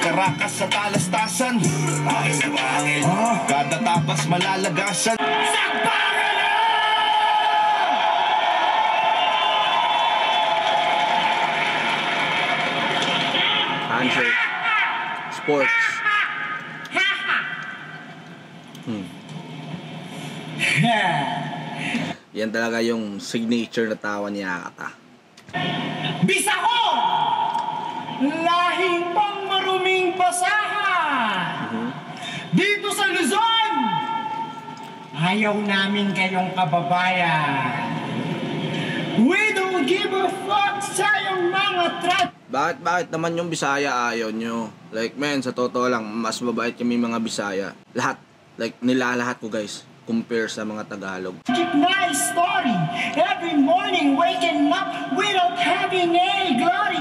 Karakas sa talastasan, hangin sa bahangin, kada tapas malalagasan. Handshake. Sports. Yan talaga yung signature na tawa ni Akata. Bisa ko! Lahing pang maruming basahan! Dito sa Luzon! Ayaw namin kayong kababayan! We don't give a fuck sa yung mga trap! Bakit naman yung Bisaya ayaw nyo? Like, men, sa totoo lang, mas mabait kami mga Bisaya. Lahat. Like, nilalahat ko, guys. Compare sa mga Tagalog. Nice story! Every morning waking up without having any glory.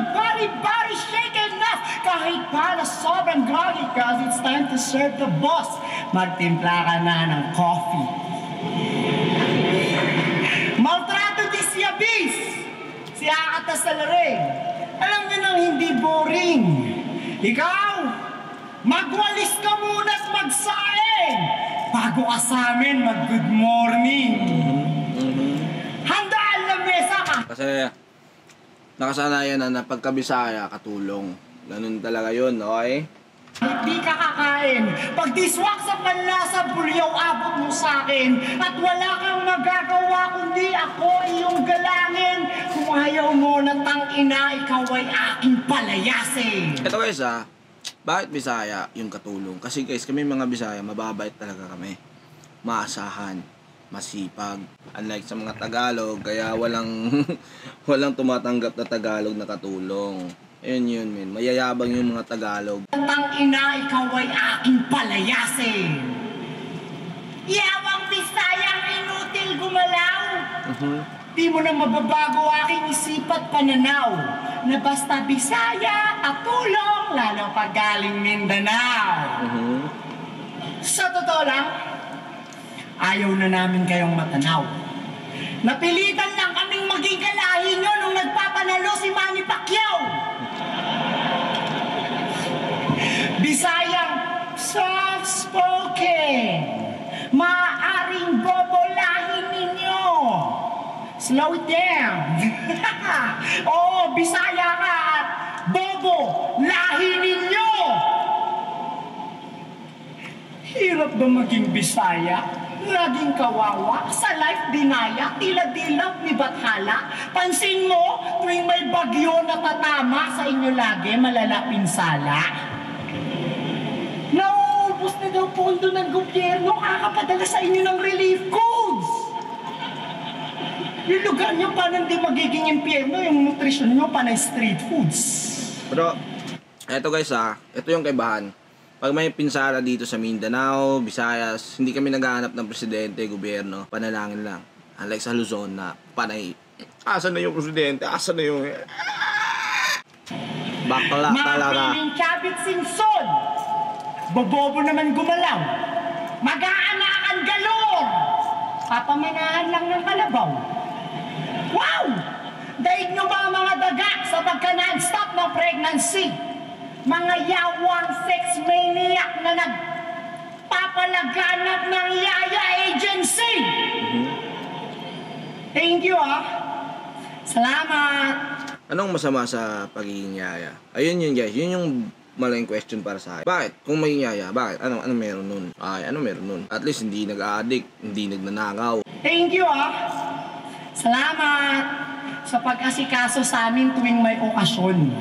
Body shaking up! Kahit para sobrang groggy, cause it's time to serve the boss. Magtimpla ka na ng coffee. Maltrato di si Abis! Si Akata sa laring. Alam niyo nang hindi boring. Ikaw, magwalis ka muna at magsaing bago ka sa amin mag-good morning. Handaan na mesa ka. Kasi nakasanayan na pagka-Bisaya, katulong. Ganun talaga yun, okay? Hindi ka kakain. Pag diswak sa panlasa, bulyaw abot mo sa akin. At wala kang magagawa kundi ako iyong galangin. Kung ayaw mo na tangina, ikaw ay aking palayasin. Ito guys bakit Bisaya yung katulong? Kasi guys, kami mga Bisaya, mababait talaga kami. Maasahan, masipag. Unlike sa mga Tagalog, kaya walang tumatanggap na Tagalog na katulong. Ayun yun, men. Mayayabang yung mga Tagalog. Tangina, ikaw ay aking palayasin. Yawang Bisayang inutil gumalaw. Di mo na mababago aking isip at pananaw. Na basta Bisaya at tulong, lalo pag galing Mindanao. Sa totoo lang, ayaw na namin kayong matanaw. Napilitan lang kaming maging kalahi nyo nung nagpapanalo si Manny Pacquiao. Bisayang soft-spoken, maaaring bobolahin ninyo. Slow it down. Oo, Bisaya ka at bobo, lahi ninyo. Hirap ba maging Bisaya? Laging kawawa, sa life dinaya, tila-dilap ni Bathala. Pansin mo, tuwing may bagyo na tatama sa inyo lagi, malalaping sala. Nauubos na daw pondo ng gobyerno, kakapadala sa inyo ng relief goods. Yung lugar nyo parang di magiging impyerno, yung nutrisyon nyo panay street foods. Pero, eto guys ito yung kaibahan. Pag may pinsala dito sa Mindanao, Visayas, hindi kami naghahanap ng presidente, gobyerno, panalangin lang. Unlike sa Luzon na panay, asan na yung presidente? Asan na yung... Bakla talaga. Mga piling kabit sinson, bobobo naman gumalaw, mag-aanakan galor, papamanahan lang ng kalabaw. Wow! Daig nyo ba mga daga sa pagka-non-stop ng pregnancy? Mga yawang sex maniac na nagpapalaganap ng Yaya Agency. Thank you Salamat. Anong masama sa pagiging yaya? Ayun yun guys, yun yung malaking question para sa akin. Bakit? Kung maging yaya, bakit? Ano meron nun? Ano meron nun? At least hindi nag-addict, hindi nagnanakaw. Thank you Salamat sa pag-asikaso sa amin tuwing may okasyon.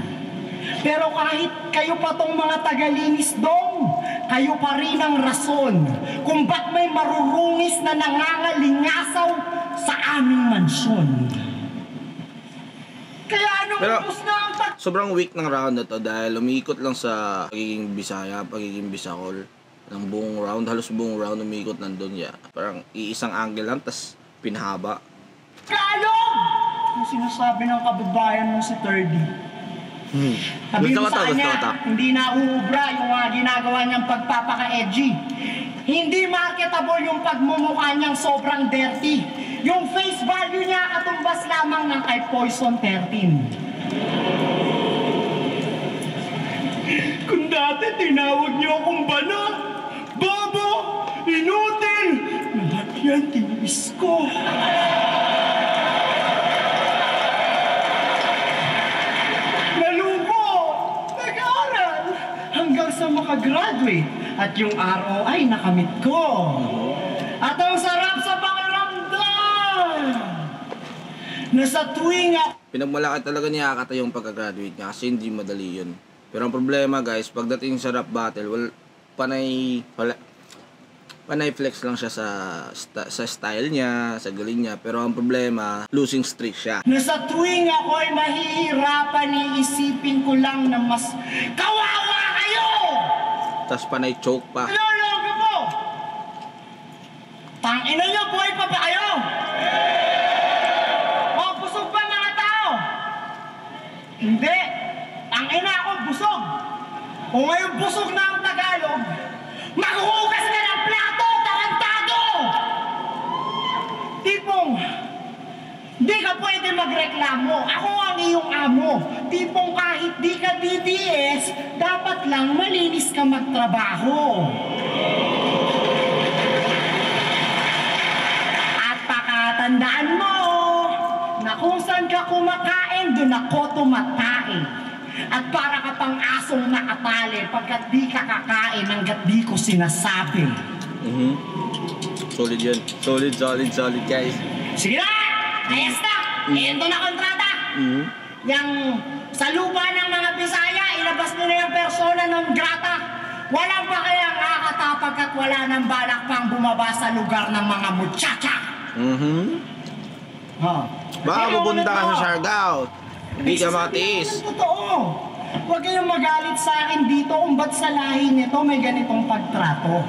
Pero kahit kayo pa tong mga tagalinis dong, kayo pa rin ang rason kung ba't may marurungis na nangangalingasaw sa aming mansyon. Kaya anong ubos na ang sobrang weak ng round na to dahil umiikot lang sa pagiging Bisaya, pagiging Bisacol. Ng buong round, halos buong round umiikot nandun Parang iisang angle lang, tas pinahaba. Kaalog! Yung sinasabi ng kababayan mo si 30. Sabi mo sa kanya, hindi na uubra yung ginagawa niyang pagpapaka-edgy. Hindi marketable yung pagmumukha niyang sobrang dirty. Yung face value niya katumbas lamang ng kay Poison 13. Kung Dati tinawag niyo akong bana, bobo, inutil. Lahat yan tiniis ko. Nalugo, nag-aaral, hanggang sa makagraduate. At yung ROI nakamit ko. At ang sarap sa pakiramdam na sa tuwing ako Pinagmalaki talaga ni Akata yung pagka-graduate niya kasi hindi madali yun. Pero ang problema guys, pagdating sa rap battle, panay flex lang siya sa style niya, sa galing niya. Pero ang problema, losing streak siya. na sa tuwing ako'y mahihirapan, iisipin ko lang na mas kawawa kayo! Tapos panay choke pa. Lologo mo! Tangina niyo, buhay pa ba kayo? O, busog ba mga tao? Hindi. Tangina ako, busog. Kung ngayon busog na ang Tagalog, maghuhugas ka ng plato, tarantado! Tipong, di ka pwede magreklamo. Ako ang iyong amo. Tipong kahit di ka DDS, dapat lang malinis ka magtrabaho. At pakatandaan mo na kung saan ka kumakain, doon ako tumatay. At para ka pang asong nakatali pagkat di ka kakain hanggat di ko sinasabi. Solid yun. Solid guys. Sige na! Ayos na! Ito na kontrata! Yang sa lupa ng mga Bisaya, ilabas nila yung persona ng grata. Walang pa kayang akatapag at wala nang balak pang bumaba sa lugar ng mga muchacha. Baka pupunta ka sa Siargao. Hindi ka makatiis. Totoo. Huwag kayong magalit sa akin dito kung ba't sa lahi nito may ganitong pagtrato.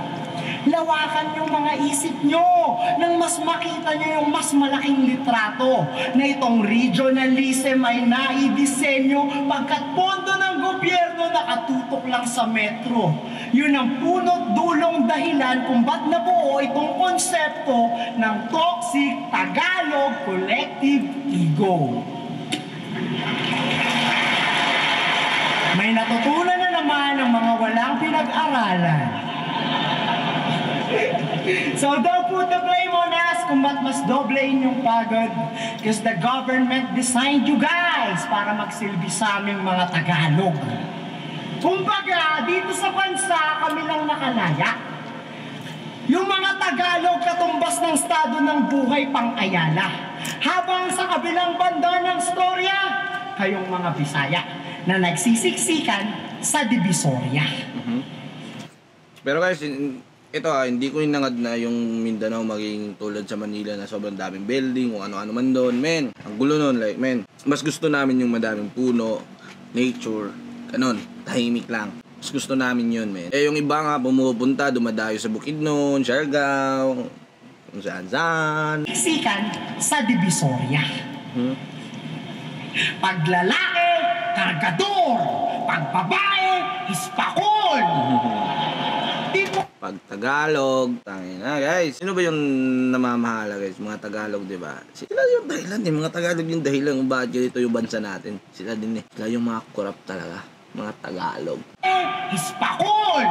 Lawakan yung mga isip nyo nang mas makita nyo yung mas malaking litrato na itong regionalism ay naidisenyo pagkat pondo ng gobyerno nakatutok lang sa metro. Yun ang punot dulong dahilan kung ba't nabuo itong konsepto ng toxic Tagalog collective ego. May natutunan na naman ang mga walang pinag-aralan. So don't put the blame on us kung ba't mas doble inyong pagod. Because the government designed you guys para magsilbi sa aming mga Tagalog. Kumbaga, dito sa bansa kami lang nakalaya. Yung mga Tagalog katumbas ng estado ng buhay pang-Ayala. Habang sa kabilang banda ng storya, kayong mga Bisaya na nagsisiksikan sa Divisoria. Pero guys, ito hindi ko inangad na yung Mindanao maging tulad sa Manila na sobrang daming building o ano-ano man doon, men. Ang gulo nun, like, men. Mas gusto namin yung madaming puno, nature, ganun, tahimik lang. Mas gusto namin yun, men. Eh, yung iba nga pumupunta, dumadayo sa Bukidnon, Siargao, kung saan-saan. Siksikan sa Divisoria. Pag lalaki, kargador. Pag babae, hispakol. Pag Tagalog, tangina guys. Sino ba yung namamahala guys? Mga Tagalog, di ba? Sila yung dahilan eh. Mga Tagalog yung dahilan kung bakit ganito yung bansa natin. Sila din eh. Sila yung mga corrupt talaga. Mga Tagalog. Hispakol!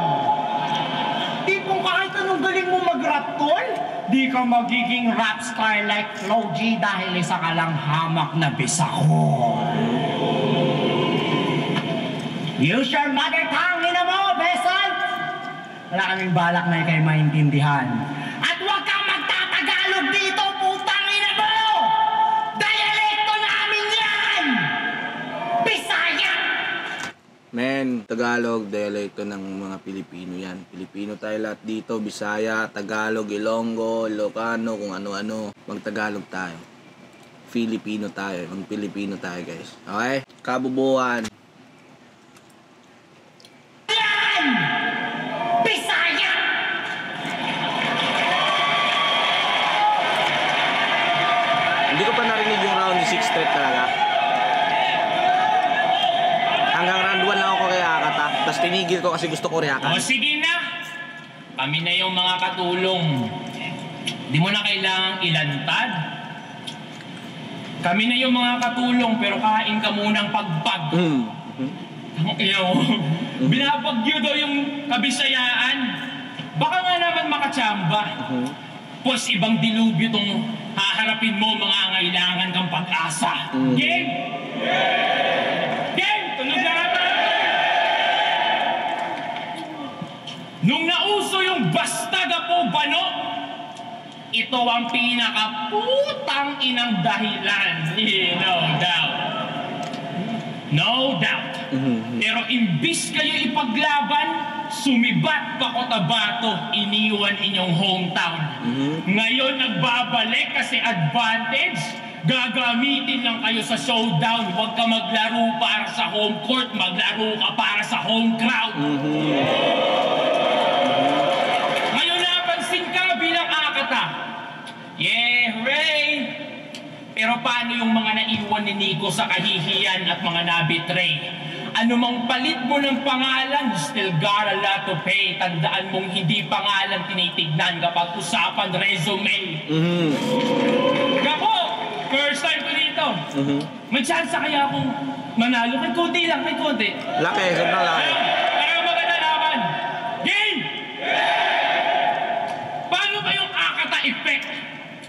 Tipong kahit anong galing mo mag-rap, tol, di ka magiging rap star like Flo G dahil isa ka lang hamak na bisakol. Use your mother tongue, ina mo, besan! Wala kaming balak na ikay maintindihan. At huwag kang magtatagalog dito, putang ina mo! Dialekto namin yan! Bisaya! Men, Tagalog, dialekto ng mga Pilipino yan. Pilipino tayo lahat dito, Bisaya, Tagalog, Ilonggo, Ilocano, kung ano-ano. Mag-Tagalog tayo. Filipino tayo. Mag-Pilipino tayo, guys. Okay? Kabubuan. Yan! Bisaya! Hindi ko pa narinig yung round 6 straight talaga. Hanggang round 1 lang ako kay Akata. Tapos tinigil ko kasi gusto ko reakan. O sige na! Kami na yung mga katulong. Di mo na kailangang ilantad. Kami na yung mga katulong pero kain ka munang pagpag. Iyo. Binabagyo daw yung Kabisayaan. Baka nga naman makatsamba. Pues ibang dilubyo tong haharapin mo, mga angailangan kang pag-asa. Game? Game! Tunog na nga tayo! Nung nauso yung Basta-Gapo Bano, ito ang pinakaputang inang dahilan. No doubt. No doubt. Pero imbis kayo ipaglaban, sumibat pa Cotabato, iniwan inyong hometown. Ngayon nagbabalik kasi advantage, gagamitin lang kayo sa showdown. Huwag ka maglaro para sa home court, maglaro ka para sa home crowd. Ngayon napansin ka bilang Akata. Yeah, hooray! Pero paano yung mga naiwan ni Nico sa kahihiyan at mga nabitray? Ano mang palit mo ng pangalan, you still got a lot to pay. Tandaan mong hindi pangalan tinitignan kapag usapan resume. Gapo, first time ko dito. May chance kaya akong manalo. May konti lang, may konti. Laki, sobrang laki. Pero maganda laban. Game! Paano ba yung Akata effect?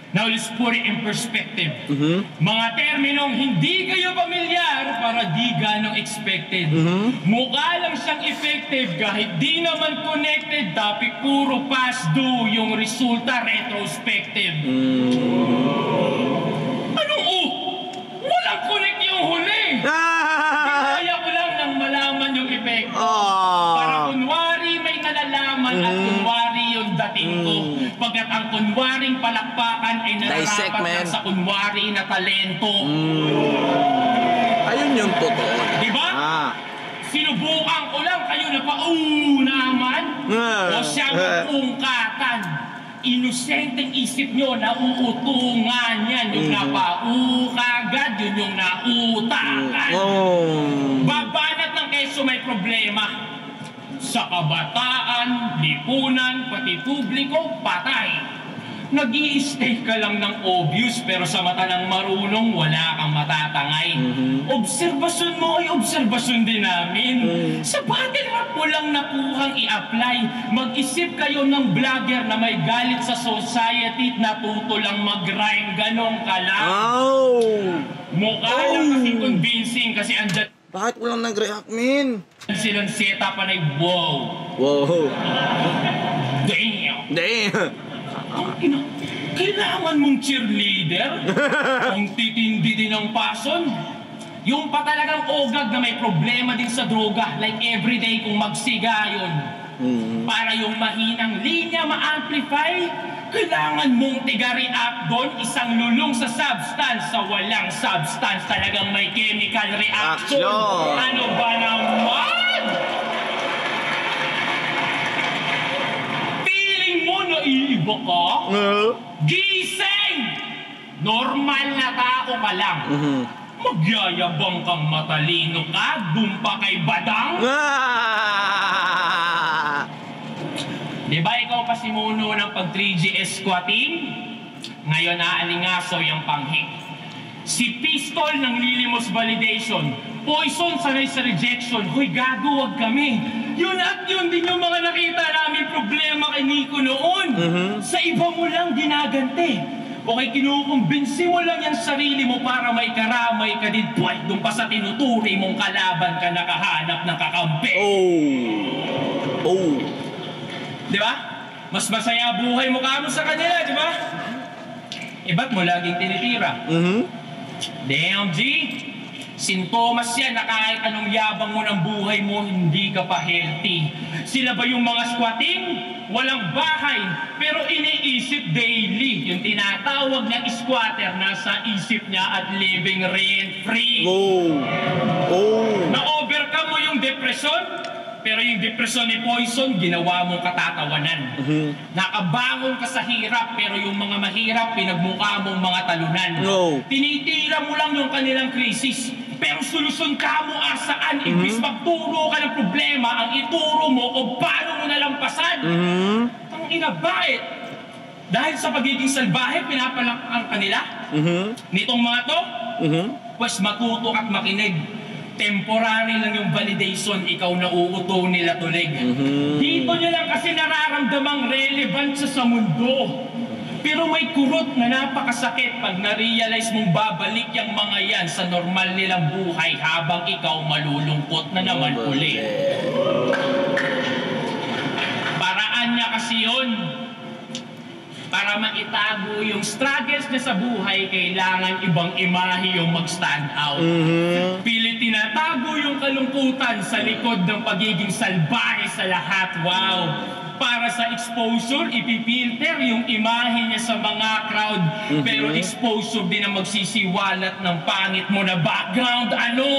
Now let's put it in perspective. Mga terminong hindi kayo pamilyar para di ganong expected. Mukha lang siyang effective kahit di naman connected. Topic puro past due, yung resulta retrospective. Anong walang connect yung huli. Kaya ko lang nang malaman yung effect. Para kunwari may nalalaman at kunwari yung dating ko. Pagkat ang kunwaring palakpakan ay nararapat lang sa kunwari na talento. Ayun yung totoo. Diba? Sinubukan ko lang kayo na naman. O siya magpungkatan. Inosenteng isip nyo na uutungan yan. Yung kagad, yun yung nautakan. Babanat ng keso may problema. Sa kabataan, lipunan, pati publiko, patay. Nag-i-stay ka lang ng obvious pero sa mata ng marunong wala kang matatangay. Obserbasyon mo ay obserbasyon din namin. Sa battle rap mo lang nakuhang i-apply. Mag-isip kayo ng vlogger na may galit sa society at natuto lang mag-rhyme. Ganong ka lang. Mukha lang kasi convincing kasi andyan. Bakit walang nag-react, min? Silang setup na wow. Damn. Kailangan mong cheerleader? Ang titindi din ng pason? Yung pa talagang ogag na may problema din sa droga, like everyday kung magsiga yun. Para yung mahinang linya ma-amplify, kailangan mong tiga-react doon, isang lulong sa substance, sa walang substance, talagang may chemical reaction. Ano ba naman? Feeling mo naiiba ka? Gising! Normal na tao ka lang. Magyayabang kang matalino ka, dun pa kay Badang? Di ba ikaw pa simuno ng pag 3GS squatting? Ngayon naalingaso yung panghik. Si Pistol ng Lilimos Validation. Poison sanay sa rejection. Hoy gago, wag kami. Yun at yun din yung mga nakita namin problema kay Nico noon. Sa iba mo lang ginagante. Okay, kinukumbinsi mo lang yung sarili mo para may karamay ka din. Buhay doon pa sa tinuturi mong kalaban ka nakahanap ng kakampi. Di ba? Mas masaya buhay mo kamo sa kanila, di ba? Ba't mo laging tinitira? Damn, G! Sintomas yan na kahit anong yabang mo ng buhay mo, hindi ka pa healthy. Sila ba yung mga squatting? Walang bahay, pero iniisip daily. Yung tinatawag na squatter, nasa isip niya at living rent-free. Na-overcome mo yung depression? Pero yung depresyon ni Poison, ginawa mong katatawanan. Nakabangon ka sa hirap, pero yung mga mahirap, pinagmukha mong mga talunan. Tinitira mo lang yung kanilang krisis, pero solusyon ka mo asaan. Ibig magturo ka ng problema, ang ituro mo kung paano mo nalampasan. Ang inabait. Dahil sa pagiging salbahe, pinapalakang kanila. Nitong mga to, pues matuto at makinig. temporary lang yung validation, ikaw na uuto nila tulig. Dito nyo lang kasi nararamdamang relevant sa mundo. Pero may kurot na napakasakit pag na-realize mong babalik yung mga yan sa normal nilang buhay habang ikaw malulungkot na naman uli. Paraan niya kasi yun. Para maitago yung struggles niya sa buhay, kailangan ibang imahe yung mag-stand out. Pilit tinatago yung kalungkutan sa likod ng pagiging salbahe sa lahat. Wow! Para sa exposure, ipipilter yung imahe niya sa mga crowd. Pero exposure din ang magsisiwalat ng pangit mo na background. Ano?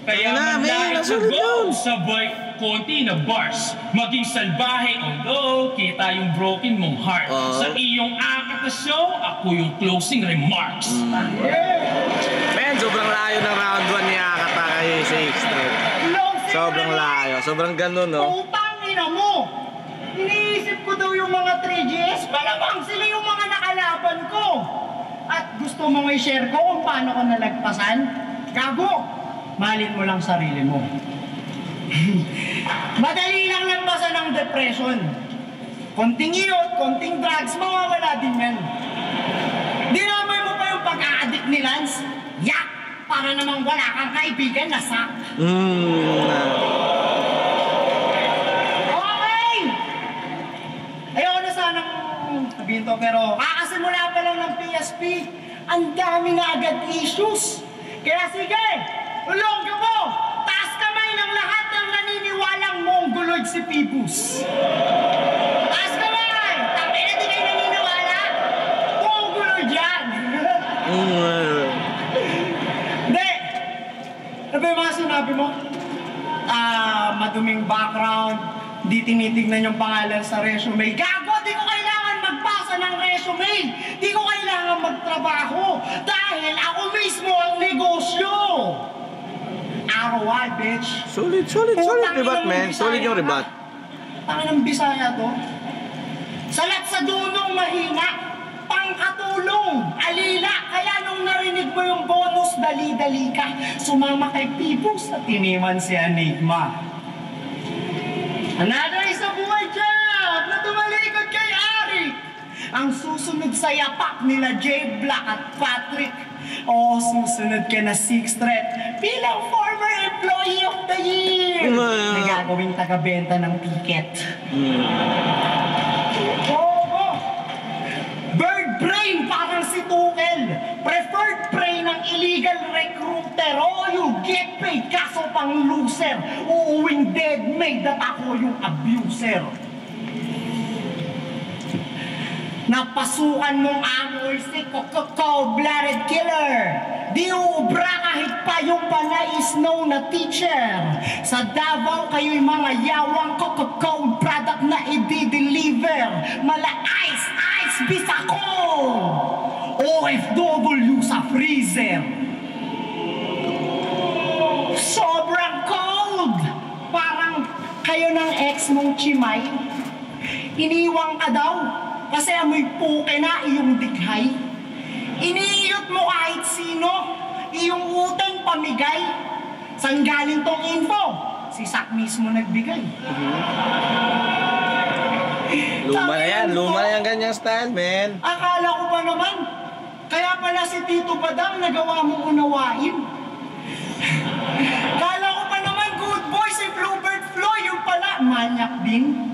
Kaya manlait na go sabay konti na bars. Maging salbahe, although kita yung broken mong heart. Sa iyong akat na show, ako yung closing remarks. Men, sobrang layo ng round 1 ni Akata kay 6 Sobrang layo. Sobrang ganun, no? Putang ina mo! Iniisip ko daw yung mga 3GS, malamang sila yung mga nakalaban ko. At gusto mong i-share ko kung paano ko nalagpasan? Gago! Malin mo lang sarili mo. Madali lang lagpasan ng depression. Konting iyot, konting drugs, mawawala din yan. Dinamay mo pa yung pag-a-addict ni Lance? Yak! Para namang wala kang kaibigan na sak. Okay! Ayoko na sanang sabihin to, pero kakasimula pa lang ng PSP, ang dami na agad issues. Kaya sige, ulong ka mo! Taas kamay ng lahat ng naniniwalang mongoloid si Pibus. Taas kamay! Tapos na di kayo naniniwala? Mongoloid yan! Hindi! Ano ba yung mga sinabi mo? Maduming background, di tinitignan yung pangalan sa resume. Gago! Di ko kailangan magpasa ng resume! Di ko kailangan magtrabaho! Dahil ako mismo ang negosyo! ROI, bitch! Solid rebat, man. Solid yung rebat. Tangan ng Bisaya to. Salat sa dunong mahina, pangkatulong, alila. Kaya nung narinig mo yung bonus, dali-dali ka. Sumama kay Pibus at tiniman si Enigma. Another isang buhay job na tumalikod kay Ari. Ang susunod sa yapak nila J. Black at Patrick. O susunod ka na 6th Threat bilang former employee of the year. May gagawing taga-benta ng ticket. Bird brain parang si Tukel. Preferred prey ng illegal recruiter. Oh, you get paid kaso pang loser. Uuwing dead made at ako yung abuser. Napasukan mong amoy si cold-blooded killer. Di uubra kahit pa yung panay-snow na teacher. Sa Davao kayo'y mga yawang cold product na i-deliver. Mala ice bisako. OFW sa freezer. Sobrang cold. Parang kayo ng ex mong chimay. Iniwang ka daw. Kasi amoy puke na iyong dighay. Iniiyot mo kahit sino, iyong utang pamigay. Saan galing tong info? Si Sak mismo nagbigay. Luma na yan ganyang style, man. Akala ko pa naman, kaya pala si Tito Badang nagawa mong unawain. Akala ko pa naman, good boy si Bluebird Flo, yung pala, manyak din.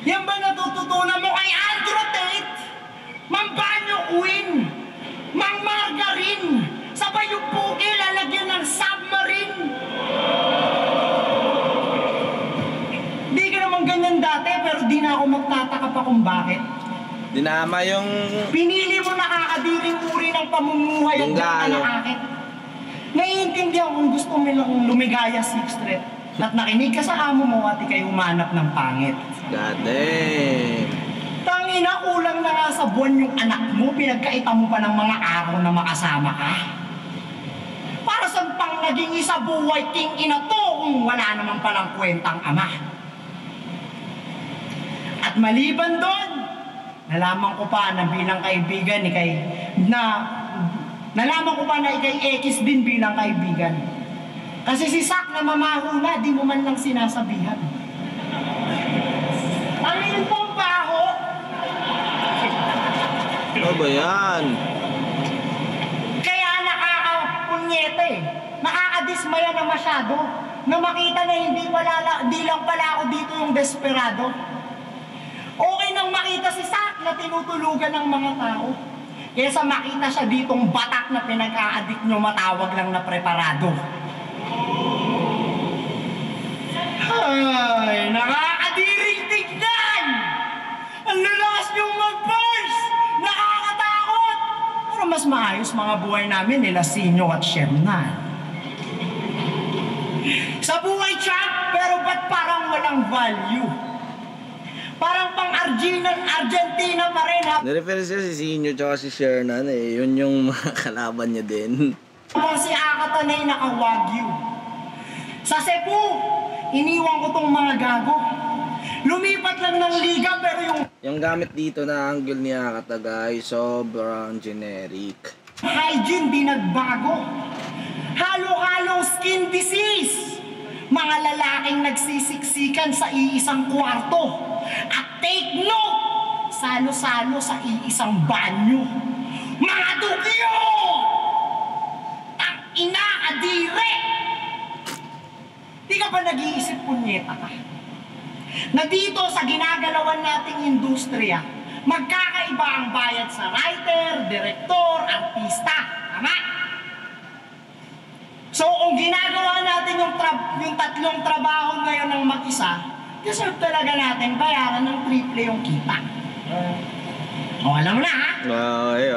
Yan ba natututunan mo kay Andrew Tate? Mang Banyo Queen? Mang Margarine? Sabay yung puki lalagyan ng submarine? Di ka naman ganyan dati pero di na ako magtataka pa kung bakit. Dinama yung... Pinili mo nakakadiring uri ng pamumuhay at kanakakit. Naiintindihan kung gusto mo lang lumigaya 6th Threat. At nakinig ka sa amo mo at ikay humanap ng pangit. God damn. Tangina, kulang na nga sa buwan yung anak mo, pinagkaita mo pa ng mga araw na makasama ka. Para saan pang naging isa buhay king ina to kung wala naman palang kwentang ama. At maliban doon, nalaman ko pa na bilang kaibigan ni Nalaman ko pa na ikay X din bilang kaibigan. Kasi si Sak na mamahuna, di mo man lang sinasabihan. Ano yun pong baho? Ano ba yan? Kaya nakakapunyete eh. Nakakadismaya na masyado. Na makita na di lang pala ako dito yung desperado. Okay nang makita si Sak na tinutulugan ng mga tao. Kesa makita siya ditong batak na pinag-a-addict nyo matawag lang na preparado. Ay, nakakadiring tignan! Ang lalakas niyong mag-burst! Nakakatakot! Pero mas maayos mga buhay namin nila Sinyo at Sherman. Sa buhay, champ, pero ba't parang walang value? Parang pang Argentina pa rin, ha? Nireference siya si Sinyo tsaka si Shernan eh. Yun yung mga kalaban niya din. Kung si Akatanay naka-wagyu. Sa Cebu, iniwan ko tong mga gago. Lumipat lang ng liga pero yung gamit dito na angle ni Akatagay, sobrang generic. hygiene di nagbago. Halo-halong skin disease. Mga lalaking nagsisiksikan sa iisang kwarto. At take note, salo-salo sa iisang banyo. Mga dugyo! Ang ina-adire! Di ka ba nag-iisip, punyeta ka? Na dito sa ginagalawan nating industriya, magkakaiba ang bayad sa writer, direktor, artista. Tama? So kung ginagawa natin yung tatlong trabaho ngayon ng mag-isa, deserve talaga natin bayaran ng triple yung kita. O alam mo na, ha? Okay.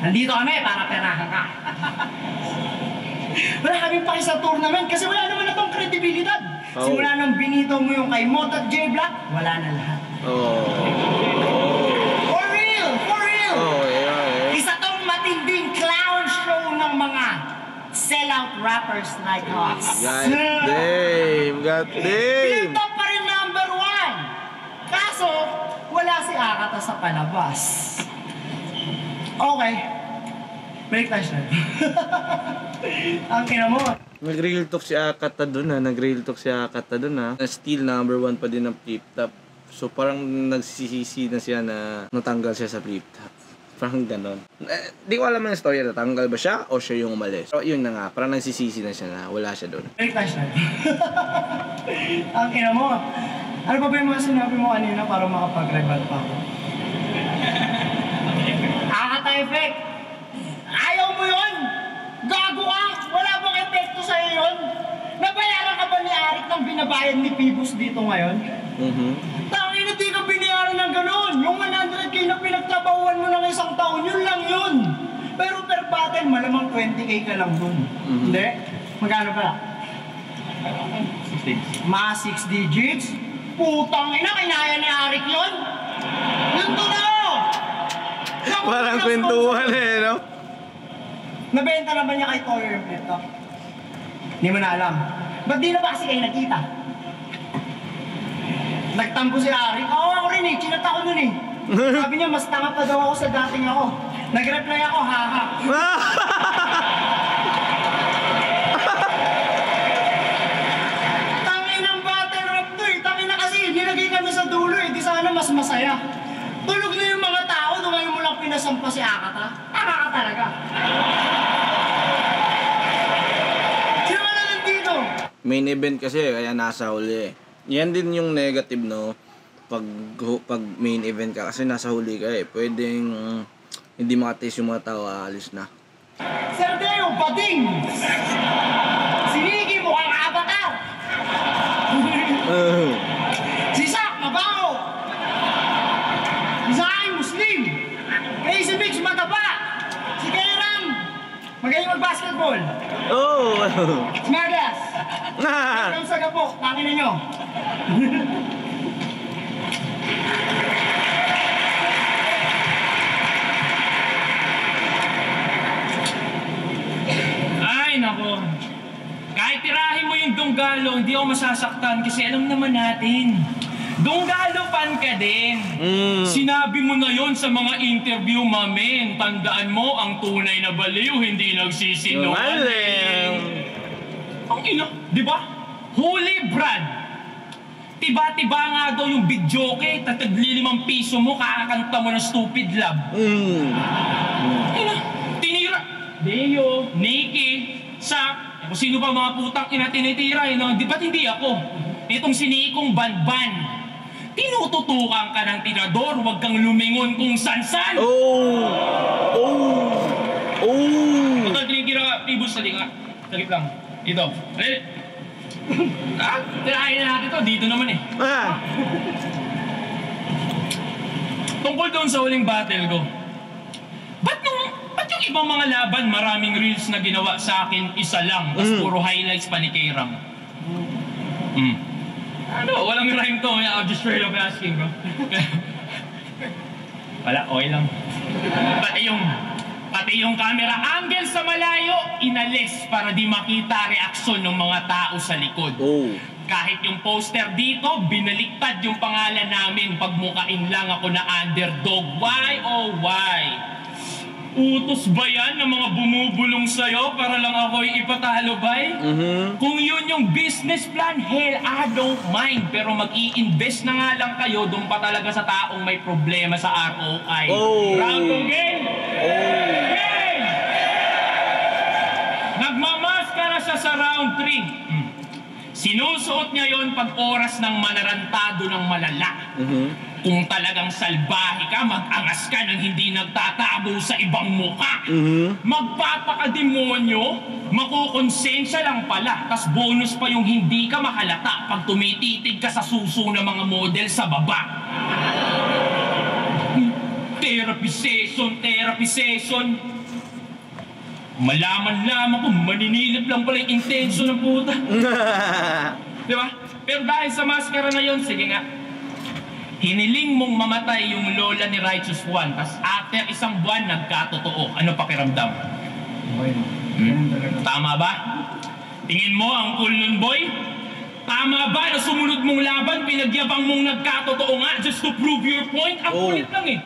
Nandito kami para perahan ka. Wala kaming paki sa tournament kasi wala naman na tong kredibilidad. Simula nang binito mo yung kay Mot at J Black, wala na lahat. For real! For real! Isa tong matinding clown show ng mga sellout rappers like us. God damn! Top pa rin number 1. Kaso, wala si Akata sa palabas. Okay. Break tayo siya. Ang kina mo. Nag-real talk si Akata dun ha. Still number 1 pa din ng flip top. So parang nagsisisi na siya na natanggal siya sa flip top. Parang ganon. Di ko alam ang story. Natanggal ba siya o siya yung umalis? So yun na nga. Parang nagsisisi na siya na wala siya dun. Break tayo siya. Ang kina mo. Ano pa ba yung mga sinabi mo kanina para makapag-rebut pa ako? Akata effect. Ayaw mo yun! Gago ka! Wala bang epekto sa'yo yun? Nabayaran ka ba ni Arik ng binabayad ni Pibus dito ngayon? Tangin na di ka binayaran ng gano'n! Yung 100k na pinagtrabahuan mo ng isang taon, yun lang yun! Pero per battle, malamang 20k ka lang dun. Hindi? Magkano pala? 6 Mga 6 digits? Putang ina, kinaya ni Arik yun! Yun to na! Parang kwentuhan eh, no? Nabenta na ba niya kay Toyo yung flip top? Hindi mo na alam. Ba't di na ba kasi kayo nakita? Nagtampo si Ari. Oo, ako rin eh. Chinat ako nun eh. Sabi niya, mas tanga pa daw ako sa dating ako. Nag-reply ako, haha. Tangin ang battle rap to eh. Tangin na kasi, nilagay kami sa dulo eh. Di sana mas masaya. Tulog na yung mga tao, nung ngayon mo lang pinasampa si Akata. Tanga ka talaga. Sino ka na nandito? Main event kasi kaya nasa huli. Yan din yung negative, no? Pag main event ka kasi nasa huli ka eh. Pwedeng hindi makatis yung mga tao, aalis na. Serdeo, bading! Sinigi mo ang avatar! Si Sak, mabaho! Si Sakin, Muslim! Crazy Mix, mataba! Si Kairam, magaling mag-basketball! Smargas! Kairam sa gapo, tangin ninyo! Ay, nako. Kahit tirahin mo yung Dunggalo, hindi ako masasaktan kasi alam naman natin Dunggalo-fan ka din. Sinabi mo na yon sa mga interview, mamen. Tandaan mo, ang tunay na baliw, hindi nagsisinungaling. Ang ina, di ba? Holy Brad. Tiba-tiba nga daw yung videoke, tatagli ₱5 mo, kakakanta mo ng Stupid Love. Ina, tinira. Deo, Nikki, Sak, kung sino pa mga putang ina tinitira, di ba't hindi ako? Itong sinikong Banban. Tinututukan ka ng tirador, huwag kang lumingon kung san-san. Tagli-gira, Pibus, sali nga. Sagip lang. Ito. Tirahin na natin ito. Dito naman eh. Tungkol doon sa huling battle ko. Ba't yung ibang mga laban, maraming reels na ginawa sa akin, isa lang. Tapos puro highlights pa ni K-Ram. Ano, walang rhyme to. I'm just straight up asking, bro. Wala, okay lang. Pati yung camera angle sa malayo, inalis para di makita reaksyon ng mga tao sa likod. Kahit yung poster dito, binaliktad yung pangalan namin. Pagmukain lang ako na underdog. Why, oh why? Utos ba yan ng mga bumubulong sa'yo para lang ako'y ipatalo, bay? Kung yun yung business plan, hell, I don't mind. Pero mag-i-invest na nga lang kayo doon pa talaga sa taong may problema sa ROI. Round to game! Game! Nagmamaskara siya sa round 3. Sinusuot niya yon pag oras ng manarantado ng malala. Kung talagang salbahe ka, mag-angas ka nang hindi nagtatabo sa ibang muka. Magpapakademonyo, makukonsensya lang pala. Tas bonus pa yung hindi ka mahalata pag tumititig ka sa suso ng mga model sa baba. Therapy session. Malaman lamang kung maninilip lang pala yung intention ng puta. Diba? Pero dahil sa maskara na yon, sige nga. Hiniling mong mamatay yung lola ni Righteous One, tas after isang buwan, nagkatotoo. Ano pakiramdam? Tama ba? Tingin mo ang cool nun, boy? Tama ba na sumunod mong laban, pinagyabang mong nagkatotoo nga just to prove your point? Ang kulit lang eh.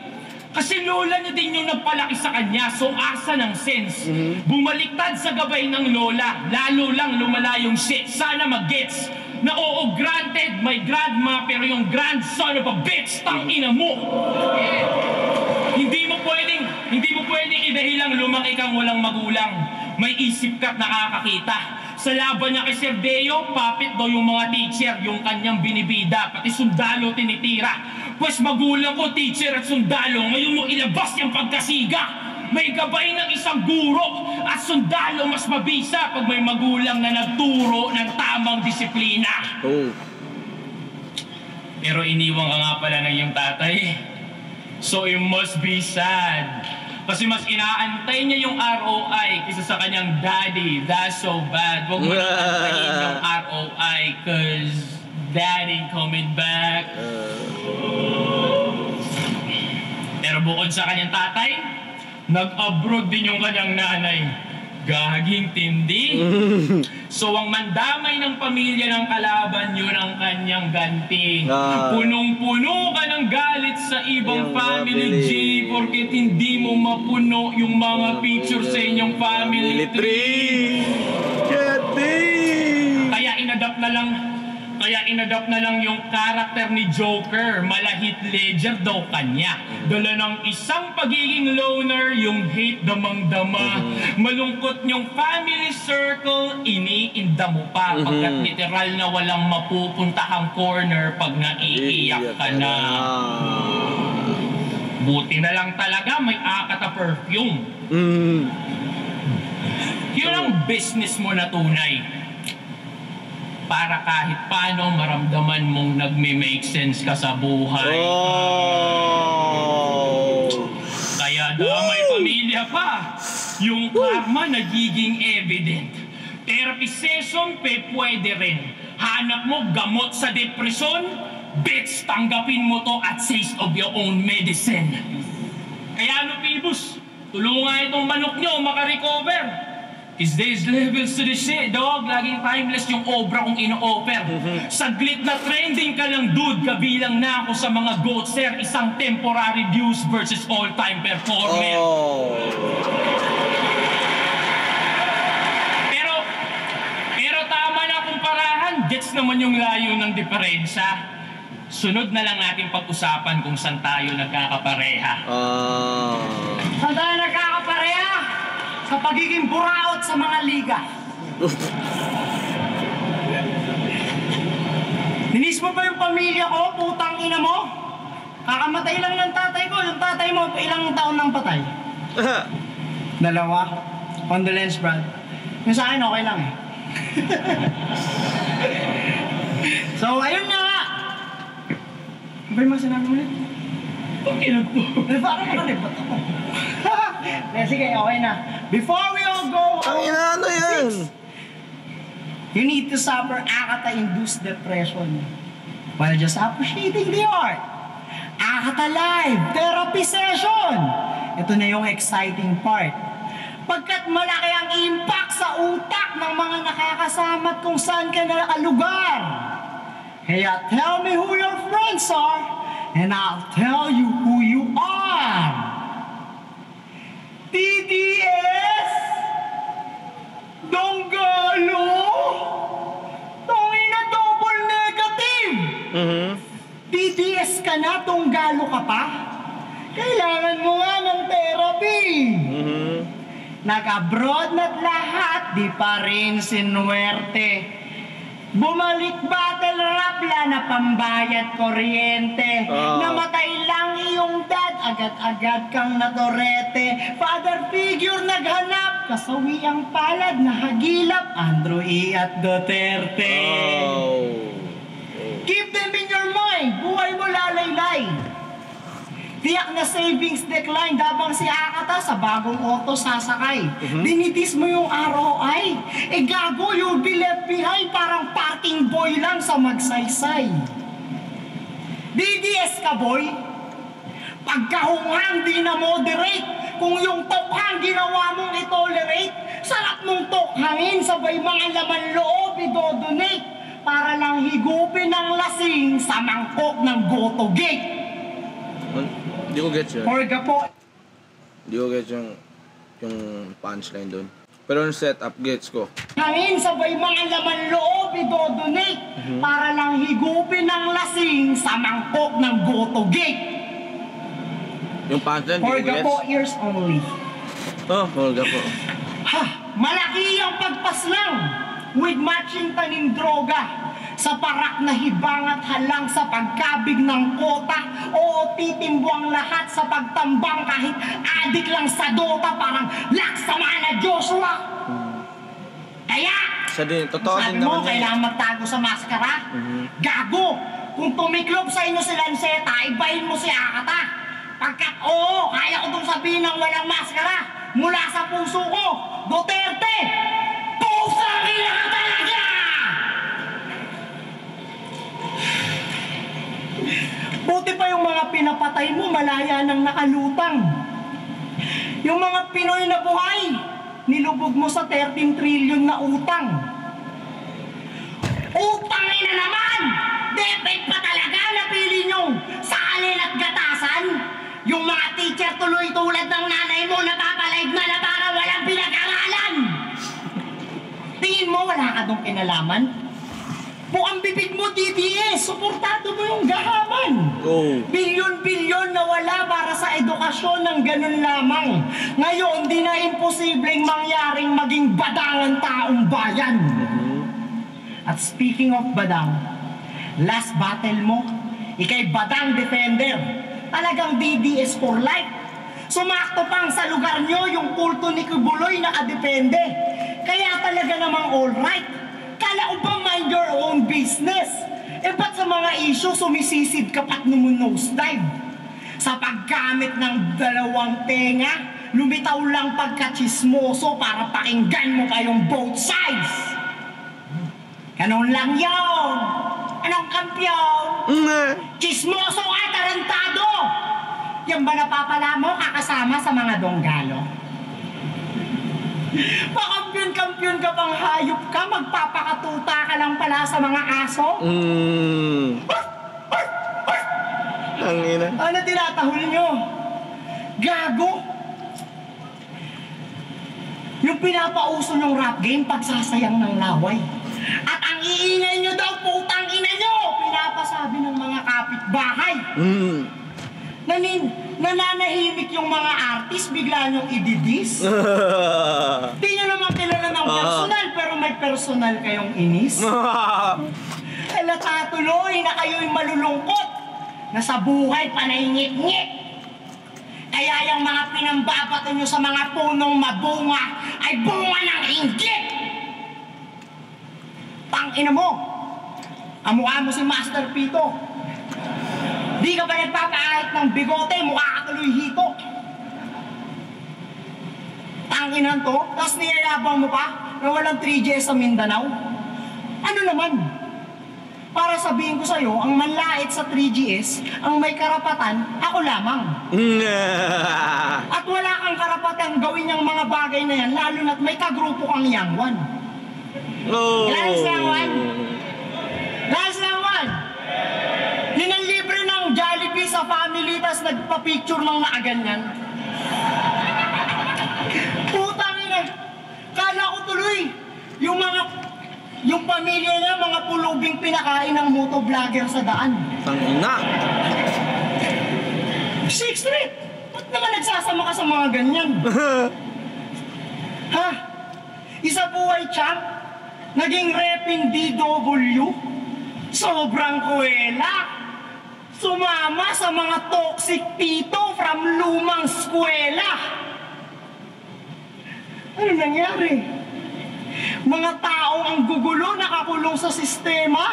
Kasi lola niya din yung nagpalaki sa kanya, so asa ng sense. Bumaliktad sa gabay ng lola, lalo lang lumala yung shit. Sana mag-gets na oo, granted, my grandma, pero yung grandson of a bitch, tangina mo. Hindi mo pwedeng idahilang lumaki kang walang magulang. May isip ka't nakakakita. Sa laban niya kay Sir Deo, papit daw yung mga teacher, yung kanyang binibida, pati sundalo tinitira. Pues magulang ko, teacher at sundalo, ngayon mo ilabas yung pagkasiga. May gabay ng isang guro at sundalo mas mabisa pag may magulang na nagturo ng tamang disiplina. Pero iniwan ka nga pala ng iyong tatay. So it must be sad. Kasi mas inaantay niya yung ROI kaysa sa kanyang daddy. That's so bad. Huwag mo nang antayin yung ROI cause daddy coming back. Pero bukod sa kanyang tatay, nag-abroad din yung kanyang nanay. Gaging tindi. So ang mandamay ng pamilya ng kalaban, yun ang kanyang ganti. Punong-puno ka ng galit sa ibang family, G, porket hindi mo mapuno yung mga picture sa inyong family tree. Kaya inadapt na lang yung karakter ni Joker. Malahit ledger daw kanya. Dala ng isang pagiging loner, yung hate damang-dama. Malungkot yung family circle, iniinda mo pa. Pagkat literal na walang mapupuntahang corner pag naiiyak ka na. Buti na lang talaga may akat na perfume. Yun ang business mo na tunay. Para kahit paano maramdaman mong nagme-make sense ka sa buhay. Kaya damay pamilya pa. Yung karma nagiging evident. Therapy session pwede rin. Hanap mo gamot sa depresyon, bitch, tanggapin mo to at taste of your own medicine. Kaya ano, Pibus, tulungan itong manok nyo makarecover. Is there's levels to this shit, dog. Laging timeless yung obra kong ino-offer. Saglit na trending ka lang, dude. Kabilang na ako sa mga GOAT, sir. Isang temporary views versus all-time performer. Pero tama na kumparahan. Gets naman yung layo ng diferensya. Sunod na lang natin pag-usapan kung saan tayo nagkakapareha. Saan tayo nagkakapareha? Sa pagiging buraot sa mga liga. Ninis mo ba yung pamilya ko, putang ina mo? Kakamatay lang ng tatay ko. Yung tatay mo, ilang taon nang patay? 2. Condolence, Brad. Yung sa akin, okay lang eh. So, ayun na nga. Ano ba yung mga sinabi ulit? Okay na to. Parang makalibot ako. Sige, okay na. Before we all go home, Ano yan? you need to suffer Akata-induced depression while just appreciating the art. Akata Live Therapy Session! Ito na yung exciting part. Pagkat malaki ang impact sa utak ng mga nakakasama at kung saan ka na nakalugar. Kaya tell me who your friends are and I'll tell you who you are. TDS? Donggalo? Tangina double negative! TDS ka na, donggalo ka pa? Kailangan mo nga ng therapy. Nag-abroad na't lahat, di pa rin sinuwerte. Bumalik battle rap na pambayad kuryente. Namatay lang iyong dad, agad-agad kang natorete. Father figure naghanap, kasawi ang palad na hagilap, Andrew E. at Duterte. Keep them in your mind, buhay mo lalaylay. Tiyak na savings decline habang si Akata sa bagong auto sasakay. Dinitis mo yung ROI. Gago, you'll be left behind parang parking boy lang sa magsaysay. DDS ka, boy? Pagkahunghang di na moderate. Kung yung tokhang ginawa mong itolerate, sarap mong tokhangin sabay mga laman loob idodonate para lang higupin ang lasing sa mangkok ng Goto Gate. Hindi ko gets yun. Orga po. Hindi ko gets yung punchline doon. Pero yung setup, gets ko. Hangin sabay mga laman loob idodonate para lang higupin ang lasing sa mangkok ng Goto Gate. Yung punchline, hindi ko Orga gets. po, ears only. Orga po. Ha! Malaki ang pagpaslang with matching tanim droga. Sa parak na hibang at halang sa pagkabig ng kota. O titimbwang lahat sa pagtambang kahit adik lang sa dota. Parang laksama na Joshua. Kaya, Totoo sabi din mo, naman yan. kailangan magtago sa maskara? Gago! Kung tumiklop sa inyo si Lanceta, ibahin mo si Akata. Pagkat oo, kaya ko itong sabihin ng walang maskara. Mula sa puso ko, Duterte! Pusang ina ka talaga! Buti pa yung mga pinapatay mo, malaya nang nakalutang. Yung mga Pinoy na buhay, nilubog mo sa 13 trillion na utang. Utang na naman! Debate pa talaga napili nyo sa alin at gatasan? Yung mga teacher tuloy tulad ng nanay mo napapalive na para walang pinag-aralan. Tingin mo wala ka dong kinalaman? Buang bibig mo, DDS, suportado mo yung gahaman. Bilyon-bilyon na wala para sa edukasyon ng ganun lamang. Ngayon, di na imposibleng mangyaring maging badang ang taong bayan. At speaking of badang, last battle mo, ikay badang defender. Talagang DDS for life. Sumakto pang sa lugar nyo yung kulto ni Kubuloy na kadepende. Kaya talaga namang alright. Kala ko ba mind your own business? Ba't sa mga issue sumisisid ka pa't numunose-dive? Sa paggamit ng dalawang tenga, lumitaw lang pagkachismoso para pakinggan mo kayong both sides. Ganun lang yun. Anong kampyon? Chismoso at tarantado! Yan ba napapala mo kakasama sa mga donggalo? Pakampi Kampiyon ka pang hayop ka, magpapakatuta ka lang pala sa mga aso? Ang ina. Ano tinatahol nyo? Gago? Yung pinapauso ng rap game, pagsasayang ng laway. At ang iingay nyo daw, putang ina nyo! Pinapasabi ng mga kapitbahay. Nananahimik yung mga artist, bigla nyong ididis. Di nyo naman kilala ng personal, pero may personal kayong inis. Halata tuloy na kayo'y malulungkot, na sa buhay panaingit-ngit. Kaya yung mga pinambabato nyo sa mga punong mabunga ay bunga ng inggit. Tangina mo, amukha mo si Master Pito. Di ka ba nagpapaahit ng bigote, mukha ka tuloy hito. Tanginan to, tapos niyayabang mo pa na walang 3GS sa Mindanao. Ano naman? Para sabihin ko sa'yo, ang manlait sa 3GS, ang may karapatan, ako lamang. At wala kang karapatan gawin yung mga bagay na yan, lalo na't may kagrupo kang yangwan. Lalo sa yangwan? Lalo sa yangwan? Yun ang libre ng Jollibee sa family, tas nagpa-picture ng nakaganyan. Putang ina, kala ko tuloy, yung pamilya niya, mga pulubing pinakain ng motovlogger sa daan. Tangina. 6th Street! Ba't naman nagsasama ka sa mga ganyan? Ha? Isa buhay champ? Naging reping DW? Sobrang kuwela! Sumama sa mga toxic tito from lumang eskwela! Ano nangyari? Mga taong ang gugulo nakakulong sa sistema?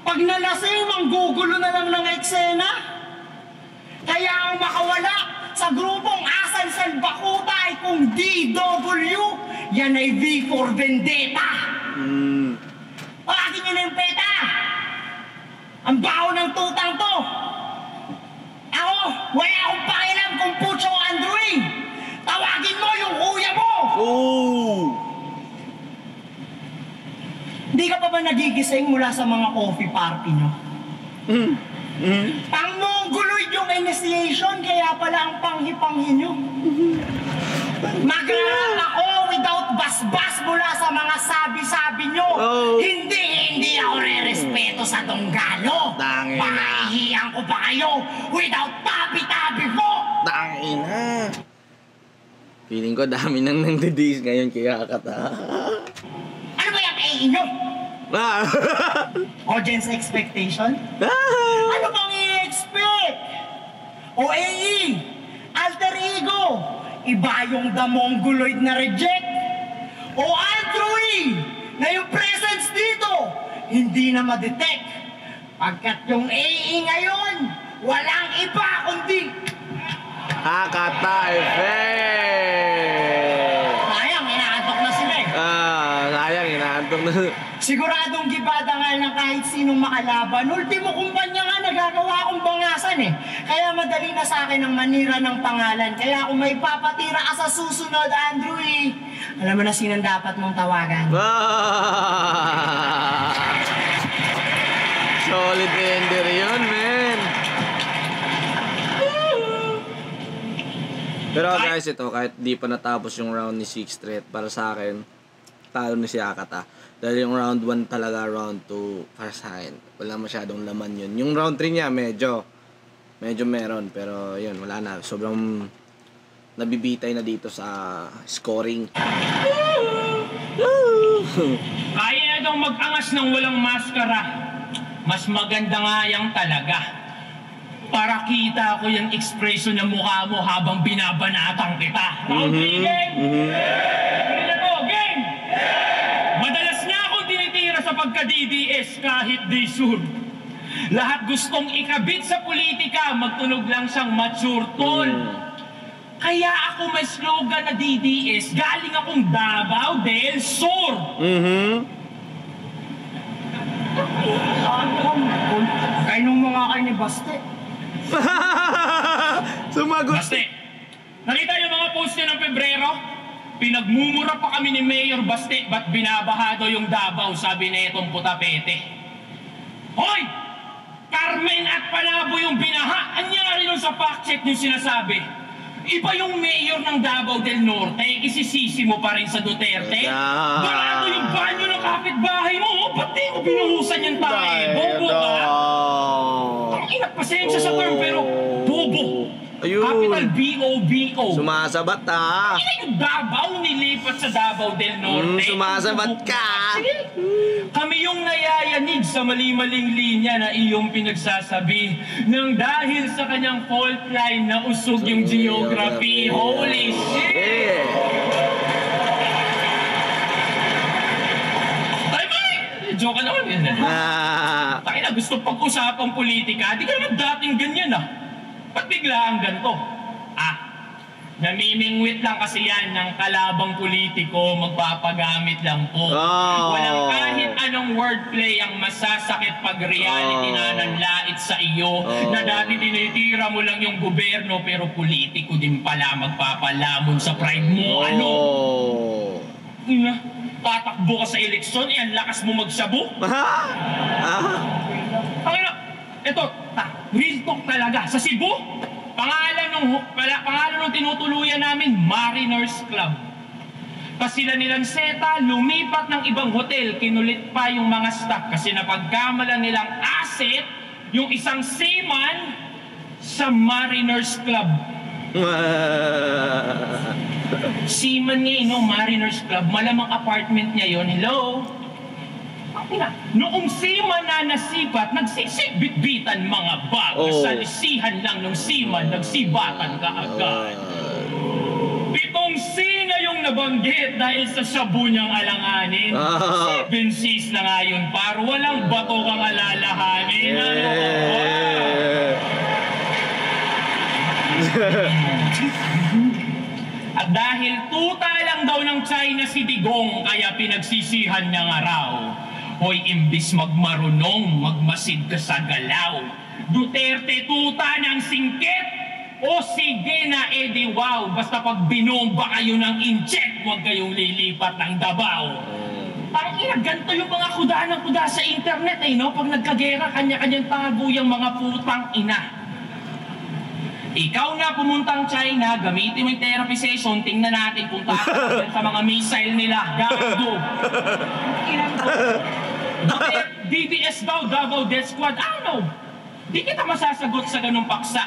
Pag nalasing, manggugulo na lang ng eksena? Kaya ang makawala sa grupong Asan Salbakuta ay kung DW, yan ay V for Vendetta. Pagin nyo na yung peta! Ang baho ng tutang to! Ako, wala akong pakialam kung Pucho Andrew. Tawagin mo yung kuya mo! Hindi ka pa ba nagigising mula sa mga coffee party nyo? Pang-mongoloid yung initiation, kaya pala ang panghi-panghi nyo. Mag-rap ako without basbas mula sa mga sabi-sabi nyo. Hindi ako re-respeto sa tunggalo. Pahihiyan ko pa kayo without tabi-tabi po. Tangina. Feeling ko dami nang nang-didis ngayon kaya kata. Ano ba yung inyo? Audience expectation? Ano bang i-expect? O AE, alter ego, iba yung the mongoloid na reject. O Andrew, na yung presence dito, hindi na ma-detect. Pagkat yung AE ngayon, walang iba kundi Hakata Effect! sayang, inaantok na sila eh. Sayang, inaantok na. Siguradong gibada nga ng kahit sinong makalaban. Ultimo kumpanya nga nagagawa akong bangasan eh. Kaya madali na sa akin ang manira ng pangalan. Kaya kung may papatira ka sa susunod, Andrew, alam mo na sinong dapat mong tawagan. Solid ender yun, man. Pero guys, ito, kahit di pa natapos yung round ni 6th Street, para sa akin, talo ni si Hakata. Dahil yung round 1 talaga, round 2, para sa akin, wala masyadong laman yun. Yung round 3 niya, medyo meron, pero yun, wala na. Sobrang nabibitay na dito sa scoring. Kaya na daw mag-angas ng walang maskara. Mas maganda nga yang talaga. Para kita ko yung expression ng mukha mo habang binabanatang kita. Round 3 game! Ready na to, game! Madalas na akong tinitira sa pagka-DDS kahit di sure. Lahat gustong ikabit sa politika, magtunog lang siyang mature tol. Kaya ako may slogan na DDS, galing akong Davao del Sur. Kayo nung mga kayo ni Baste. Sumagot. Baste, nakita yung mga post niya ng Pebrero? Pinagmumura pa kami ni Mayor Baste, ba't binabaha daw yung Davao, sabi na itong putapete. Hoy! Carmen at Panabo yung binaha. Anyari nun sa fact check yung sinasabi. Iba yung mayor ng Davao del Norte, isisisi mo pa rin sa Duterte. Barado yung banyo ng kapitbahay mo. Ba't di mo binuhusan yung tae? Bobo ka? Ang inat pasensya sa term, pero bobo. Ayun. Capital B-O-B-O. Sumasabat ha. Hindi yung Davao nilipat sa Davao del Norte. Sumasabat ka. Kami yung nayayanig sa mali-maling linya na iyong pinagsasabi nang dahil sa kanyang fault line na usog yung geography. Holy shit! Joke naman yan. Tayo na, gusto pag-usapang politika. Di ka naman dating ganyan Ba't bigla ang ganito? Namimingwit lang kasi yan ng kalabang politiko, magpapagamit lang po. Walang kahit anong wordplay ang masasakit pag reality na nanlait sa iyo na dati tinitira mo lang yung gobyerno pero politiko din pala magpapalamon sa pride mo. Tatakbo ka sa eleksyon, ang lakas mo magsabu? Ito, real talk talaga. Sa Cebu, pangalan ng tinutuluyan namin, Mariners Club. Pasila nilang seta, lumipat ng ibang hotel, kinulit pa yung mga staff kasi napagkamalan nilang asset yung isang seaman sa Mariners Club. Seaman niya, Mariners Club, malamang apartment niya yon. Hello? Noong seaman na nasipat, nagsisibit-bitan mga bag. Sa lisihan lang ng seaman, nagsibatan kaagad. 7 C na yung nabanggit dahil sa shabu niyang alanganin. 7 Cs na nga yun, par. Walang bato kang alalahanin. At dahil tuta lang daw ng China si Digong, kaya pinagsisihan niya nga raw. Hoy, imbis magmarunong, magmasid ka sa galaw. Duterte tuta ng singkit. O sige na, edi wow. Basta pag binomba kayo ng incheck, huwag kayong lilipat ng Davao. Parang ganito yung mga kuda ng kuda sa internet Pag nagkagera, kanya-kanyang tago yung mga putang ina. Ikaw na pumuntang China, gamitin mo yung therapy session, tingnan natin kung takot sa mga missile nila. Gago. DDS daw, Davao Death Squad. Di kita masasagot sa ganung paksa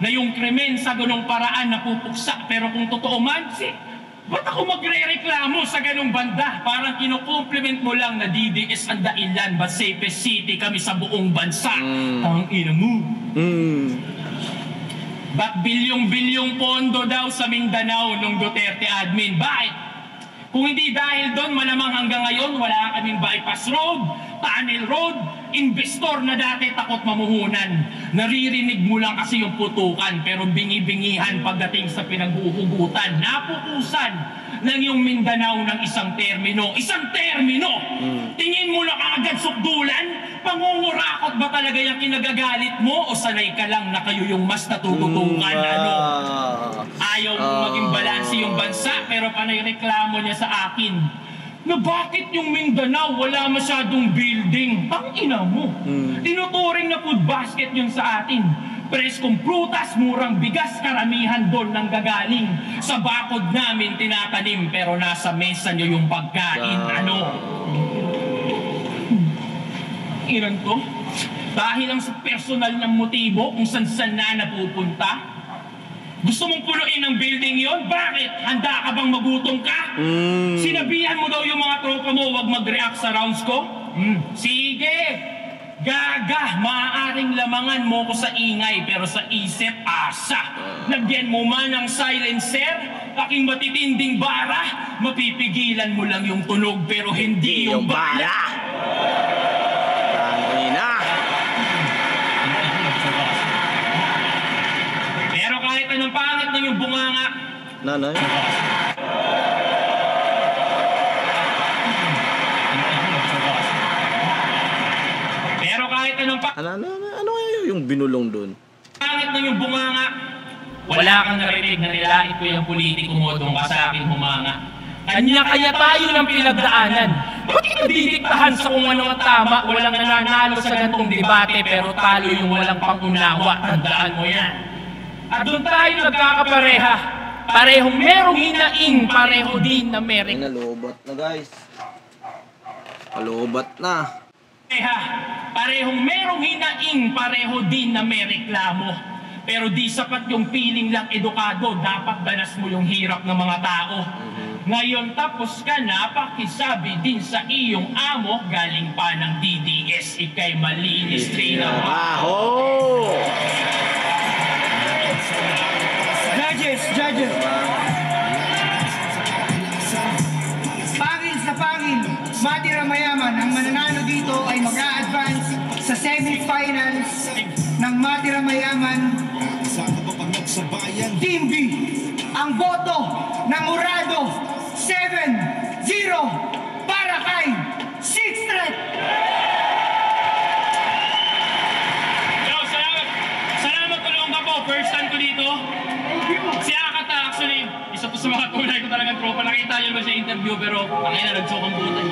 na yung krimen sa ganung paraan napupuksa. Pero kung totoo man, ba't ako magre-reklamo sa ganung banda? Parang kinukompliment mo lang na DDS ang dahilan, but safest city kami sa buong bansa. Ang ina mo. Ba't bilyong-bilyong pondo daw sa Mindanao nung Duterte admin? Bakit? Kung hindi dahil doon, malamang hanggang ngayon, wala kaming bypass road, tunnel road, investor na dati takot mamuhunan. Naririnig mo lang kasi yung putukan, pero bingi-bingihan pagdating sa pinag-uugutan. Napupusan ng yung Mindanao ng isang termino. Isang termino! Tingin mo na kaagad sukdulan? Pangungurakot ba talaga yung kinagagalit mo? O sanay ka lang na kayo yung mas natututukan? Ayaw mo maging balanse yung bansa, pero panay reklamo niya sa akin na bakit yung Mindanao wala masyadong building? Tangina mo. Tinuturing na food basket yun sa atin. Preskong prutas, murang bigas, karamihan doon nang gagaling. Sa bakod namin tinatanim, pero nasa mesa nyo yung pagkain. Iran to? Dahil lang sa personal ng motibo kung saan na napupunta? Gusto mong punuin ang building yon? Bakit? Handa ka bang magutom ka? Sinabihan mo daw yung mga tropa mo wag mag-react sa rounds ko? Sige! Gaga! Maaaring lamangan mo ko sa ingay pero sa isip, asa! Lagyan mo man ng silencer, aking matitinding bara, mapipigilan mo lang yung tunog pero hindi yung bala! Anong pangit ng yung bunganga? Nanay? Pero kahit anong ano yung binulong doon? Pangit ng yung bunganga? Wala kang narinig na nilait ko yung politiko mo doon ka sa akin humanga. Kanya-kanya tayo ng pinagdaanan. Ba't kita didiktahan sa kung ano ang tama? Walang nananalo sa gantong debate pero talo yung walang pangunawa. Tandaan mo yan. At doon tayo nagkakapareha. Parehong merong hinaing, pareho din na merik. Nalobat na guys. Palobat na. Parehong merong hinaing, pareho din na may reklamo. Pero di sapat yung piling lang edukado, dapat danas mo yung hirap ng mga tao. Ngayon tapos ka na, pakisabi din sa iyong amo, galing pa ng DDS, ikay malinis Trabaho! Judges! Pangil sa pangil, matira mayaman, ang mananalo dito ay mag-a-advance sa semifinals ng matira mayaman. Team B, ang boto ng Urado 7-0 para kay Sixtret. Salamat tulong ka po, first time ko dito. Si Akata actually, isa to sa mga tunay ko talagang tropa. Nakita niyo ba sa interview pero ang ina nagsokang butan.